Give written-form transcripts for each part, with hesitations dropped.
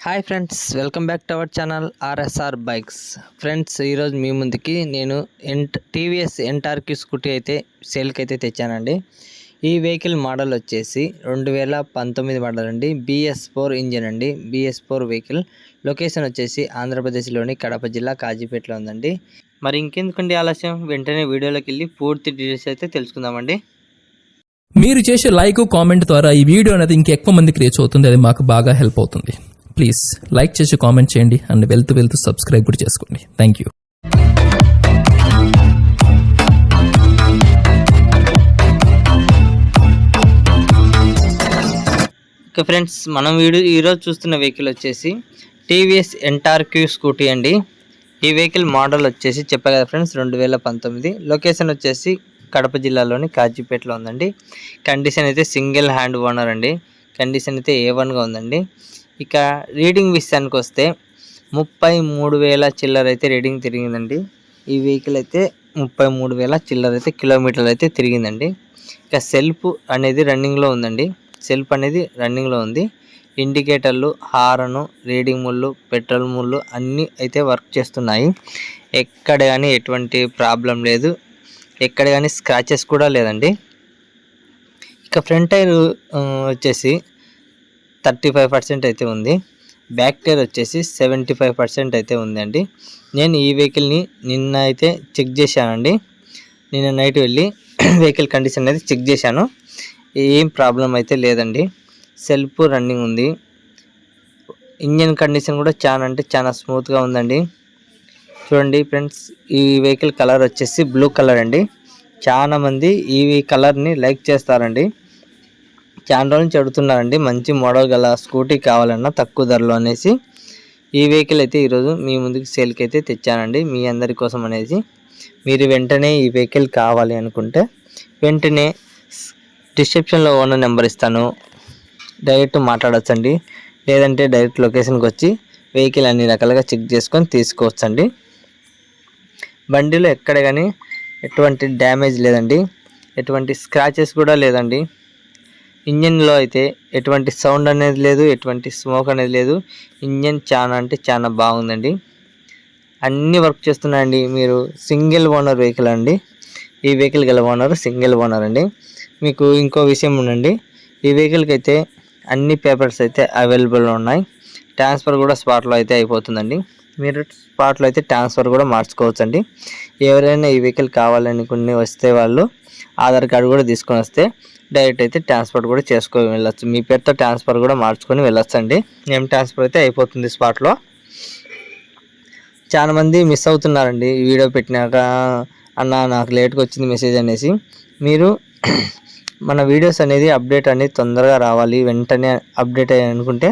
Hi friends, welcome back to our channel RSR bikes. Friends, ఈరోజు మీ ముందుకి నేను టీవీఎస్ ఎంటార్క్యూ స్కూటీ అయితే సేల్కి అయితే తెచ్చానండి. ఈ వెహికల్ మోడల్ వచ్చేసి 2019 మోడల్ అండి. BS4 ఇంజిన్ అండి. BS4 vehicle. లొకేషన్ వచ్చేసి ఆంధ్రప్రదేశ్లోని కడప జిల్లా కాజీపేటలో ఉందండి. మరి ఇంకెందుకండి ఆలస్యం, వెంటనే వీడియోలోకి వెళ్ళి పూర్తి డీటెయిల్స్ అయితే తెలుసుకుందామండి. మీరు చేసే లైక్ కామెంట్ ద్వారా ఈ వీడియో అనేది ఇంకెక్కువ మందికి రీచ్ అవుతుంది. అది మాకు బాగా హెల్ప్ అవుతుంది. ప్లీజ్ లైక్ చేసి కామెంట్ చేయండి అండ్ వెళ్తూ సబ్స్క్రైబ్ కూడా చేసుకోండి. Thank you. ఓకే ఫ్రెండ్స్, మనం ఈరోజు చూస్తున్న వెహికల్ వచ్చేసి టీవీఎస్ ఎంటార్క్యూ స్కూటీ అండి. ఈ వెహికల్ మోడల్ వచ్చేసి చెప్పా కదా ఫ్రెండ్స్, 2019. లొకేషన్ వచ్చేసి కడప జిల్లాలోని కాజీపేటలో ఉందండి. కండిషన్ అయితే సింగిల్ హ్యాండ్ ఓనర్ అండి. కండిషన్ అయితే A1గా ఉందండి. ఇక రీడింగ్ విషయానికి వస్తే 33,000 చిల్లర అయితే రీడింగ్ తిరిగిందండి. ఈ వెహికల్ అయితే 33,000 చిల్లర అయితే కిలోమీటర్లు అయితే తిరిగిందండి. ఇక సెల్ఫ్ అనేది రన్నింగ్లో ఉందండి. సెల్ఫ్ అనేది రన్నింగ్లో ఉంది. ఇండికేటర్లు, హారను, రీడింగ్ ముళ్ళు, పెట్రోల్ ముళ్ళు అన్నీ అయితే వర్క్ చేస్తున్నాయి. ఎక్కడ కానీ ఎటువంటి ప్రాబ్లం లేదు. ఎక్కడ కానీ స్క్రాచెస్ కూడా లేదండి. ఇక ఫ్రంట్ టైర్ వచ్చేసి 35% అయితే ఉంది. బ్యాక్ టైర్ వచ్చేసి 75% అయితే ఉందండి. నేను ఈ వెహికల్ని నిన్న అయితే చెక్ చేశానండి. నిన్న నైట్ వెళ్ళి వెహికల్ కండిషన్ అనేది చెక్ చేశాను. ఏం ప్రాబ్లం అయితే లేదండి. సెల్ఫ్ రన్నింగ్ ఉంది. ఇంజన్ కండిషన్ కూడా చాలా స్మూత్గా ఉందండి. చూడండి ఫ్రెండ్స్, ఈ వెహికల్ కలర్ వచ్చేసి బ్లూ కలర్ అండి. చాలా మంది ఈ కలర్ని లైక్ చేస్తారండి. చాలా రోజుల నుంచి అడుగుతున్నారండి మంచి మోడల్ గల స్కూటీ కావాలన్నా తక్కువ ధరలో అనేసి. ఈ వెహికల్ అయితే ఈరోజు మీ ముందుకు సేల్కి అయితే తెచ్చానండి, మీ అందరి కోసం అనేసి. మీరు వెంటనే ఈ వెహికల్ కావాలి అనుకుంటే వెంటనే డిస్క్రిప్షన్లో ఓనర్ నెంబర్ ఇస్తాను, డైరెక్ట్ మాట్లాడచ్చండి. లేదంటే డైరెక్ట్ లొకేషన్కి వచ్చి వెహికల్ అన్ని రకాలుగా చెక్ చేసుకొని తీసుకోవచ్చండి. బండిలో ఎక్కడ కానీ ఎటువంటి డ్యామేజ్ లేదండి, ఎటువంటి స్క్రాచెస్ కూడా లేదండి. ఇంజన్లో అయితే ఎటువంటి సౌండ్ అనేది లేదు, ఎటువంటి స్మోక్ అనేది లేదు. ఇంజన్ చాలా బాగుందండి. అన్నీ వర్క్ చేస్తున్నాయండి. మీరు సింగిల్ ఓనర్ వెహికల్ అండి. ఈ వెహికల్ గల ఓనర్ సింగిల్ ఓనర్ అండి. మీకు ఇంకో విషయం ఉందండి, ఈ వెహికల్కి అయితే అన్ని పేపర్స్ అయితే అవైలబుల్ ఉన్నాయి. ట్రాన్స్ఫర్ కూడా స్పాట్లో అయితే అయిపోతుందండి. మీరు స్పాట్లో అయితే ట్రాన్స్ఫర్ కూడా మార్చుకోవచ్చండి. ఎవరైనా ఈ వెహికల్ కావాలనుకుని వస్తే వాళ్ళు ఆధార్ కార్డు కూడా తీసుకొని వస్తే డైరెక్ట్ అయితే ట్రాన్స్ఫర్ కూడా చేసుకొని వెళ్ళొచ్చు. మీ పేరుతో ట్రాన్స్ఫర్ కూడా మార్చుకొని వెళ్ళొచ్చండి. ట్రాన్స్ఫర్ అయితే అయిపోతుంది స్పాట్లో. చాలామంది మిస్ అవుతున్నారండి ఈ వీడియో పెట్టినాక, అన్న నాకు లేట్గా వచ్చింది మెసేజ్ అనేసి. మీరు మన వీడియోస్ అనేది అప్డేట్ అనేది తొందరగా రావాలి, వెంటనే అప్డేట్ అయ్యి అనుకుంటే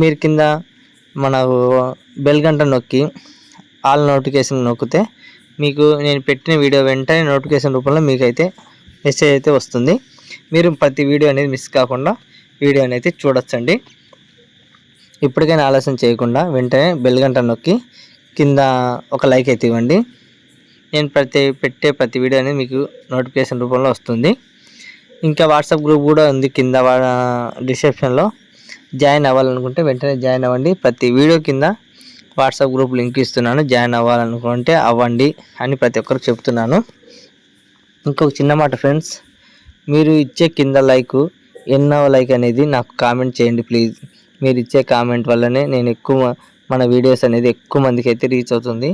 మీరు కింద మనకు బెల్ గంట నొక్కి ఆల్ నోటిఫికేషన్ నొక్కితే మీకు నేను పెట్టిన వీడియో వెంటనే నోటిఫికేషన్ రూపంలో మీకైతే మెసేజ్ అయితే వస్తుంది. మీరు ప్రతి వీడియో అనేది మిస్ కాకుండా వీడియో అనేది చూడొచ్చండి. ఇప్పటికైనా ఆలస్యం చేయకుండా వెంటనే బెల్ గంట నొక్కి కింద ఒక లైక్ అయితే ఇవ్వండి. నేను పెట్టే ప్రతి వీడియో అనేది మీకు నోటిఫికేషన్ రూపంలో వస్తుంది. ఇంకా వాట్సాప్ గ్రూప్ కూడా ఉంది కింద డిస్క్రిప్షన్లో. జాయిన్ అవ్వాలనుకుంటే వెంటనే జాయిన్ అవ్వండి. ప్రతి వీడియో కింద వాట్సాప్ గ్రూప్ లింక్ ఇస్తున్నాను, జాయిన్ అవ్వాలనుకుంటే అవ్వండి అని ప్రతి ఒక్కరికి చెప్తున్నాను. ఇంకొక చిన్న మాట ఫ్రెండ్స్, మీరు ఇచ్చే కింద లైక్ ఎన్నో లైక్ అనేది నాకు కామెంట్ చేయండి ప్లీజ్. మీరు ఇచ్చే కామెంట్ వల్లనే నేను మన వీడియోస్ అనేది ఎక్కువ మందికి అయితే రీచ్ అవుతుంది.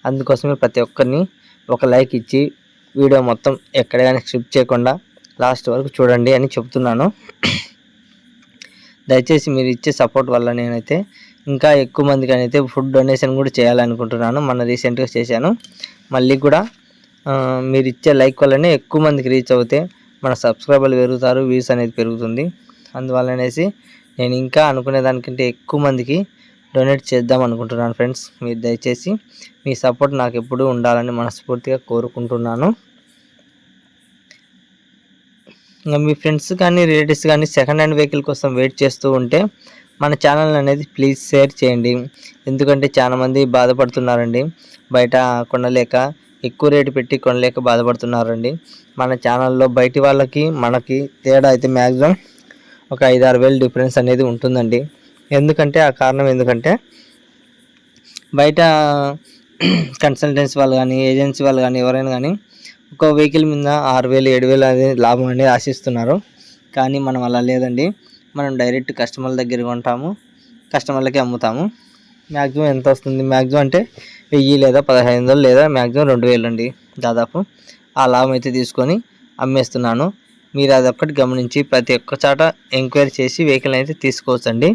అందుకోసమే ప్రతి ఒక్కరిని ఒక లైక్ ఇచ్చి వీడియో మొత్తం ఎక్కడ కానీ స్కిప్ చేయకుండా లాస్ట్ వరకు చూడండి అని చెప్తున్నాను. దయచేసి మీరు ఇచ్చే సపోర్ట్ వల్ల నేనైతే ఇంకా ఎక్కువ మందికి అయితే ఫుడ్ డొనేషన్ కూడా చేయాలనుకుంటున్నాను. మన రీసెంట్గా చేశాను. మళ్ళీ కూడా మీరు ఇచ్చే లైక్ వల్లనే ఎక్కువ మందికి రీచ్ అవుతే మన సబ్స్క్రైబర్లు పెరుగుతారు, వ్యూస్ అనేది పెరుగుతుంది. అందువల్ల అనేసి నేను ఇంకా అనుకునే దానికంటే ఎక్కువ మందికి డొనేట్ చేద్దాం అనుకుంటున్నాను ఫ్రెండ్స్. మీరు దయచేసి మీ సపోర్ట్ నాకు ఎప్పుడూ ఉండాలని మనస్ఫూర్తిగా కోరుకుంటున్నాను. ఇంకా మీ ఫ్రెండ్స్ కానీ రిలేటివ్స్ కానీ సెకండ్ హ్యాండ్ వెహికల్ కోసం వెయిట్ చేస్తూ ఉంటే మన ఛానల్ అనేది ప్లీజ్ షేర్ చేయండి. ఎందుకంటే చాలామంది బాధపడుతున్నారండి, బయట కొనలేక ఎక్కువ రేటు పెట్టి కొనలేక బాధపడుతున్నారండి. మన ఛానల్లో బయటి వాళ్ళకి మనకి తేడా అయితే మ్యాక్సిమం ఒక 5-6 వేలు డిఫరెన్స్ అనేది ఉంటుందండి. ఎందుకంటే ఆ కారణం ఎందుకంటే బయట కన్సల్టెన్సీ వాళ్ళు కానీ ఏజెన్సీ వాళ్ళు కానీ ఎవరైనా కానీ ఒక వెహికల్ మీద 6,000 7,000 అనేది లాభం అనేది ఆశిస్తున్నారు. కానీ మనం అలా లేదండి. మనం డైరెక్ట్ కస్టమర్ల దగ్గర కొంటాము, కస్టమర్లకి అమ్ముతాము. మ్యాక్సిమం ఎంత వస్తుంది, మ్యాక్సిమం అంటే 1000 లేదా 1500 లేదా మ్యాక్సిమం 2000 అండి దాదాపు. ఆ లాభం అయితే తీసుకొని అమ్మేస్తున్నాను. మీరు అదొక్కటి గమనించి ప్రతి ఒక్క చాట ఎంక్వైరీ చేసి వెహికల్ అయితే తీసుకోవచ్చండి.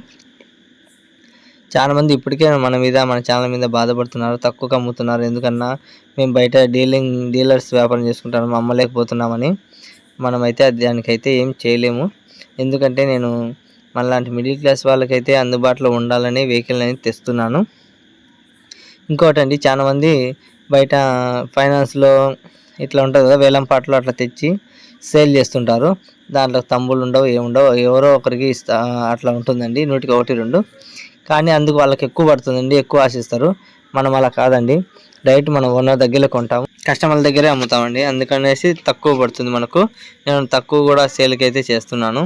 చాలామంది ఇప్పటికే మన ఛానల్ మీద బాధపడుతున్నారు, తక్కువగా అమ్ముతున్నారు, ఎందుకన్నా మేము బయట డీలర్స్ వ్యాపారం చేసుకుంటాము, అమ్మలేకపోతున్నామని. మనమైతే దానికైతే ఏం చేయలేము. ఎందుకంటే నేను మనలాంటి మిడిల్ క్లాస్ వాళ్ళకైతే అందుబాటులో ఉండాలని వెహికల్ అనేది తెస్తున్నాను. ఇంకోటండి, చాలామంది బయట ఫైనాన్స్లో ఇట్లా ఉంటుంది కదా, వేలం పాటలు అట్లా తెచ్చి సేల్ చేస్తుంటారు. దాంట్లో తంబులు ఉండవు, ఏముండవు, ఎవరో ఒకరికి అట్లా ఉంటుందండి, 100కి 1 2. కానీ అందుకు వాళ్ళకి ఎక్కువ పడుతుందండి, ఎక్కువ ఆశిస్తారు. మనం అలా కాదండి, డైరెక్ట్ మనం ఓనర్ దగ్గర కొంటాము, కస్టమర్ల దగ్గరే అమ్ముతామండి. అందుకనేసి తక్కువ పడుతుంది మనకు. నేను తక్కువ కూడా సేల్కి అయితే చేస్తున్నాను.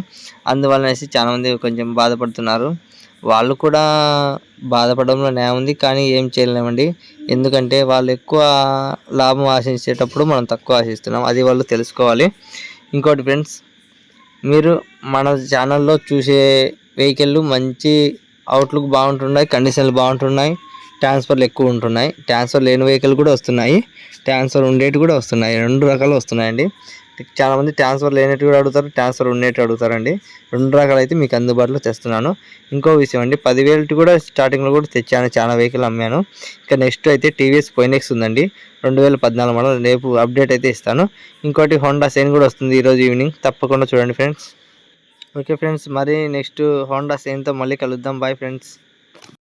అందువల్లనేసి చాలామంది కొంచెం బాధపడుతున్నారు. వాళ్ళు కూడా బాధపడడంలో న్యాయం ఉంది, కానీ ఏం చేయలేమండి. ఎందుకంటే వాళ్ళు ఎక్కువ లాభం ఆశించేటప్పుడు మనం తక్కువ ఆశిస్తున్నాం, అది వాళ్ళు తెలుసుకోవాలి. ఇంకోటి ఫ్రెండ్స్, మీరు మన ఛానల్లో చూసే వెహికల్ మంచి అవుట్లుక్ బాగుంటున్నాయి, కండిషన్లు బాగుంటున్నాయి, ట్రాన్స్ఫర్లు ఎక్కువ ఉంటున్నాయి. ట్రాన్స్ఫర్ లేని వెహికల్ కూడా వస్తున్నాయి, ట్రాన్స్ఫర్ ఉండేవి కూడా వస్తున్నాయి. 2 రకాలు వస్తున్నాయండి. చాలామంది ట్రాన్స్ఫర్ లేనట్టు కూడా అడుగుతారు, ట్రాన్స్ఫర్ ఉండేట్టు అడుగుతారండి. 2 రకాలు అయితే మీకు అందుబాటులో తెస్తున్నాను. ఇంకో విషయం అండి, 10,000 కూడా స్టార్టింగ్లో కూడా తెచ్చాను, చాలా వెహికల్ అమ్మాను. ఇంకా నెక్స్ట్ అయితే టీవీఎస్ ఫైనెక్స్ ఉందండి, 2014 మోడల్. రేపు అప్డేట్ అయితే ఇస్తాను. ఇంకోటి హోండా సైన్ కూడా వస్తుంది ఈరోజు ఈవినింగ్, తప్పకుండా చూడండి ఫ్రెండ్స్. ఓకే ఫ్రెండ్స్, మరి నెక్స్ట్ హోండా సైన్తో మళ్ళీ కలుద్దాం. Bye friends.